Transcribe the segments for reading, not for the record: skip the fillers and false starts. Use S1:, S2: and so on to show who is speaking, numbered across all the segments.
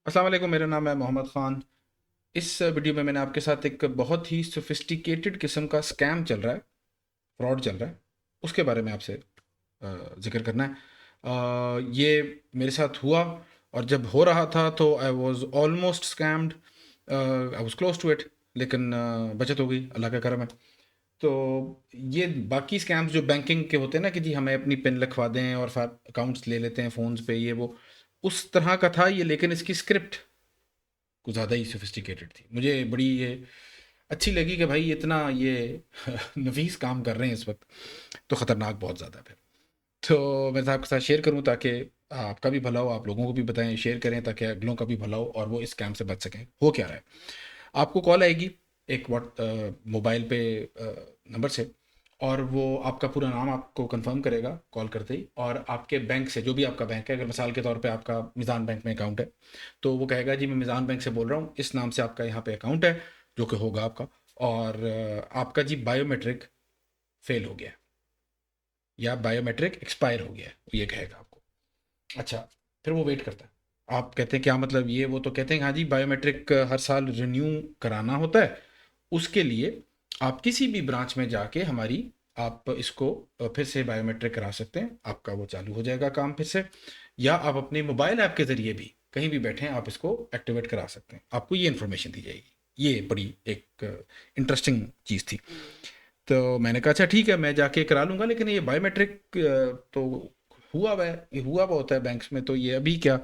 S1: अस्सलाम वालेकुम, मेरा नाम है मोहम्मद ख़ान। इस वीडियो में मैंने आपके साथ एक बहुत ही सोफिस्टिकेटेड किस्म का स्कैम चल रहा है, फ्रॉड चल रहा है, उसके बारे में आपसे ज़िक्र करना है। ये मेरे साथ हुआ, और जब हो रहा था तो I was almost scammed, I was close to it, लेकिन बचत हो गई, अल्लाह का करम है। तो ये बाकी स्कैम्स जो बैंकिंग के होते हैं ना, कि जी हमें अपनी पिन लिखवा दें और फिर अकाउंट्स ले लेते हैं फ़ोन्स पे, ये वो उस तरह का था ये, लेकिन इसकी स्क्रिप्ट कुछ ज़्यादा ही सोफिस्टिकेटेड थी। मुझे बड़ी ये अच्छी लगी कि भाई इतना ये नफीस काम कर रहे हैं इस वक्त, तो ख़तरनाक बहुत ज़्यादा फिर। तो मैं आपके साथ शेयर करूं ताकि आपका भी भला हो, आप लोगों को भी बताएं, शेयर करें ताकि अगलों का भी भला हो और वो इस स्कैम से बच सकें। हो क्या रहा है, आपको कॉल आएगी एक मोबाइल पे नंबर से, और वो आपका पूरा नाम आपको कंफर्म करेगा कॉल करते ही, और आपके बैंक से, जो भी आपका बैंक है, अगर मिसाल के तौर पे आपका मिज़ान बैंक में अकाउंट है, तो वो कहेगा जी मैं मिज़ान बैंक से बोल रहा हूँ, इस नाम से आपका यहाँ पे अकाउंट है, जो कि होगा आपका, और आपका जी बायोमेट्रिक फेल हो गया है, या बायोमेट्रिक एक्सपायर हो गया है, ये कहेगा आपको। अच्छा, फिर वो वेट करता है। आप कहते हैं क्या मतलब ये वो, तो कहते हैं हाँ जी बायोमेट्रिक हर साल रिन्यू कराना होता है, उसके लिए आप किसी भी ब्रांच में जाके हमारी, आप इसको फिर से बायोमेट्रिक करा सकते हैं, आपका वो चालू हो जाएगा काम फिर से, या आप अपने मोबाइल ऐप के ज़रिए भी कहीं भी बैठे हैं आप इसको एक्टिवेट करा सकते हैं, आपको ये इन्फॉर्मेशन दी जाएगी। ये बड़ी एक इंटरेस्टिंग चीज़ थी। तो मैंने कहा अच्छा ठीक है, मैं जाके करा लूँगा, लेकिन ये बायोमेट्रिक तो हुआ हुआ है, ये हुआ हुआ होता है बैंक्स में, तो ये अभी क्या।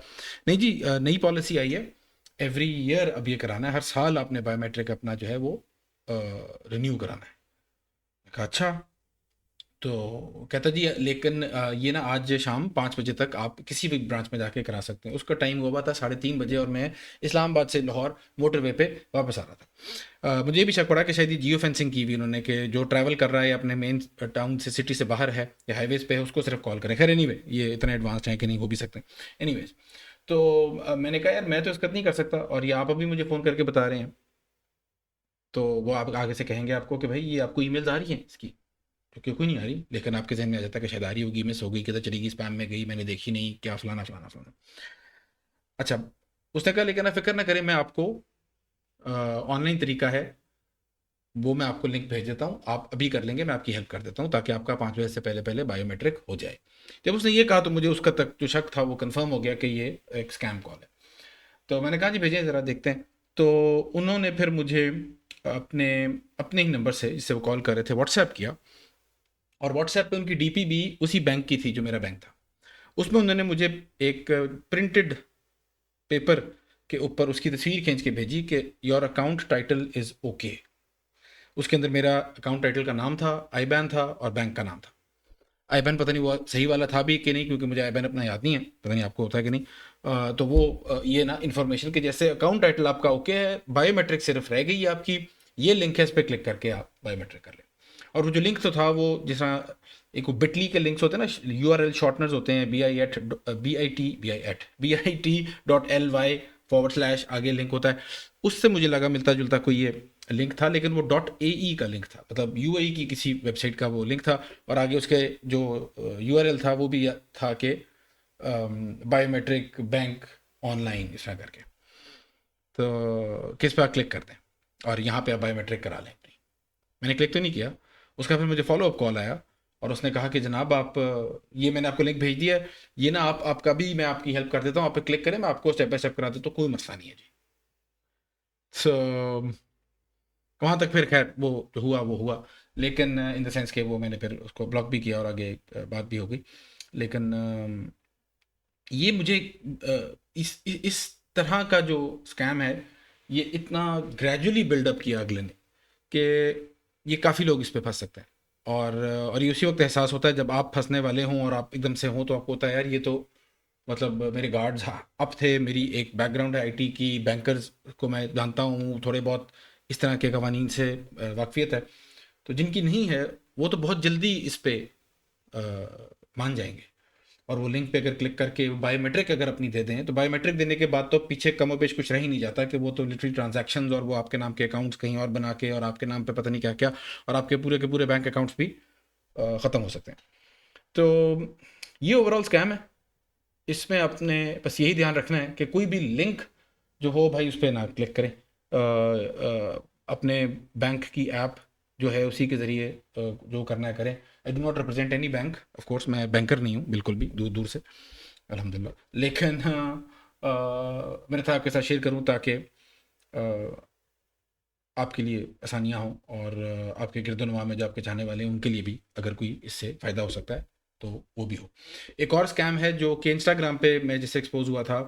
S1: नहीं जी, नई पॉलिसी आई है, एवरी ईयर अब ये कराना है, हर साल आपने बायोमेट्रिक अपना जो है वो रिन्यू कराना है। मैंने कहा अच्छा। तो कहता जी लेकिन ये ना आज शाम 5 बजे तक आप किसी भी ब्रांच में जाके करा सकते हैं। उसका टाइम हुआ था 3:30 बजे, और मैं इस्लामाबाद से लाहौर मोटरवे पे वापस आ रहा था। मुझे ये भी शक पड़ा कि शायद ये जियो फेंसिंग की हुई उन्होंने, कि जो ट्रैवल कर रहा है अपने मेन टाउन से, सिटी से बाहर है या हाईवेज पे है, उसको सिर्फ कॉल करें। खैर एनीवे, ये इतने एडवांस्ड हैं कि नहीं, हो भी सकते हैं। एनीवेज, तो मैंने कहा यार मैं तो इसका नहीं कर सकता, और ये आप अभी मुझे फ़ोन करके बता रहे हैं, तो वो आप आगे से कहेंगे आपको कि भाई ये आपको ईमेल्स आ रही हैं इसकी, क्योंकि कोई नहीं आ रही, लेकिन आपके जहन में आ जाता है कि शायद आ रही होगी, मिस हो गई, किधर चली गई, स्पैम में गई, मैंने देखी नहीं, क्या फलाना फलाना फलाना। अच्छा, उसने कहा लेकिन आप फिक्र ना करें, मैं आपको ऑनलाइन तरीका है, वो मैं आपको लिंक भेज देता हूँ, आप अभी कर लेंगे, मैं आपकी हेल्प कर देता हूँ, ताकि आपका 5 बजे से पहले पहले बायोमेट्रिक हो जाए। जब उसने ये कहा तो मुझे उसका तक जो शक था वो कंफर्म हो गया कि ये एक स्कैम कॉल है। तो मैंने कहा जी भेजें ज़रा देखते हैं। तो उन्होंने फिर मुझे अपने अपने ही नंबर से, जिससे वो कॉल कर रहे थे, व्हाट्सएप किया, और व्हाट्सएप पे उनकी डीपी भी उसी बैंक की थी जो मेरा बैंक था। उसमें उन्होंने मुझे एक प्रिंटेड पेपर के ऊपर उसकी तस्वीर खींच के भेजी कि your account title is okay. उसके अंदर मेरा अकाउंट टाइटल का नाम था, आईबैन था, और बैंक का नाम था। आईबैन पता नहीं वो सही वाला था भी कि नहीं, क्योंकि मुझे आईबैन अपना याद नहीं है, पता नहीं आपको होता है कि नहीं। तो वो ये ना इन्फॉर्मेशन कि जैसे अकाउंट टाइटल आपका ओके है, बायोमेट्रिक सिर्फ रह गई है आपकी, ये लिंक है, इस पर क्लिक करके आप बायोमेट्रिक कर लें। और वो जो लिंक तो था वो जिस तरह एक वो बिटली के लिंक्स होते हैं ना, यूआरएल शॉर्टनर्स होते हैं, bit.ly/, आगे लिंक होता है, उससे मुझे लगा मिलता जुलता कोई ये लिंक था, लेकिन वो .ae का लिंक था, मतलब यूएई की किसी वेबसाइट का वो लिंक था, और आगे उसके जो यूआरएल था वो भी था कि बायोमेट्रिक बैंक ऑनलाइन, इस तरह करके। तो किस पे आप क्लिक कर दें और यहाँ पे आप बायोमेट्रिक करा लें अपनी। मैंने क्लिक तो नहीं किया। उसका फिर मुझे फॉलो अप कॉल आया, और उसने कहा कि जनाब आप ये मैंने आपको लिंक भेज दिया है, ये ना आपका भी मैं आपकी हेल्प कर देता हूँ, आप पे क्लिक करें, मैं आपको स्टेप बाय स्टेप करा देता हूँ, कोई मसला नहीं है जी। सो वहाँ तक फिर खैर वो जो हुआ वो हुआ, लेकिन इन द सेंस कि वो मैंने फिर उसको ब्लॉक भी किया, और आगे बात भी हो गई। लेकिन ये मुझे इस तरह का जो स्कैम है, ये इतना ग्रेजुअली बिल्डअप किया अगले ने, कि ये काफ़ी लोग इस पे फंस सकते हैं। और ये उसी वक्त एहसास होता है जब आप फंसने वाले हों और आप एकदम से हों, तो आपको होता है यार ये तो, मतलब मेरे गार्ड्स अप थे, मेरी एक बैकग्राउंड है आईटी की, बैंकर्स को मैं जानता हूँ, थोड़े बहुत इस तरह के कवानीन से वाकफियत है। तो जिनकी नहीं है वो तो बहुत जल्दी इस पे अ, मान जाएंगे, और वो लिंक पे अगर क्लिक करके बायोमेट्रिक अगर अपनी दे दें, तो बायोमेट्रिक देने के बाद तो पीछे कमोबेश कुछ रह ही नहीं जाता, कि वो तो लिटरली ट्रांजैक्शंस, और वो आपके नाम के अकाउंट्स कहीं और बना के, और आपके नाम पे पता नहीं क्या क्या, और आपके पूरे के पूरे बैंक अकाउंट्स भी ख़त्म हो सकते हैं। तो ये ओवरऑल स्कैम है। इसमें अपने बस यही ध्यान रखना है कि कोई भी लिंक जो हो भाई उस पर ना क्लिक करें। अपने बैंक की ऐप जो है उसी के ज़रिए जो करना है करें। I do not represent any bank, of course मैं बैंकर नहीं हूँ बिल्कुल भी, दूर दूर से, अल्हम्दुलिल्लाह। लेकिन मैंने था आपके साथ शेयर करूँ ताकि आपके लिए आसानियाँ हों, और आपके गिरदोनवा में जो आपके चाहने वाले हैं उनके लिए भी अगर कोई इससे फ़ायदा हो सकता है तो वो भी हो। एक और स्कैम है जो कि इंस्टाग्राम पे मैं जिससे एक्सपोज हुआ था,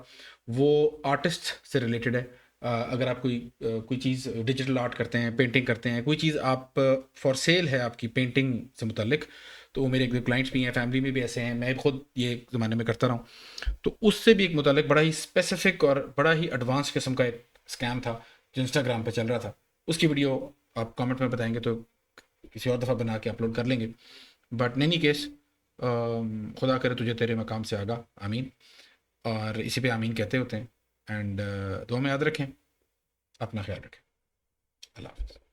S1: वो आर्टिस्ट से रिलेटेड है। अगर आप कोई चीज़ डिजिटल आर्ट करते हैं, पेंटिंग करते हैं, कोई चीज़ आप फॉर सेल है आपकी पेंटिंग से मुतल्लिक, तो वो मेरे एक दो क्लाइंट्स भी हैं, फैमिली में भी ऐसे हैं, मैं खुद ये ज़माने में करता रहा हूँ। तो उससे भी एक मुतल्लिक बड़ा ही स्पेसिफिक और बड़ा ही एडवांस किस्म का एक स्कैम था जो इंस्टाग्राम पे चल रहा था। उसकी वीडियो आप कमेंट में बताएंगे तो किसी और दफ़ा बना के अपलोड कर लेंगे। बट इन एनी केस, खुदा करे तुझे तेरे मकाम से आगा, आमीन। और इसी पे आमीन कहते होते हैं। एंड दुआ में याद रखें, अपना ख्याल रखें। अल्लाह हाफ़िज़।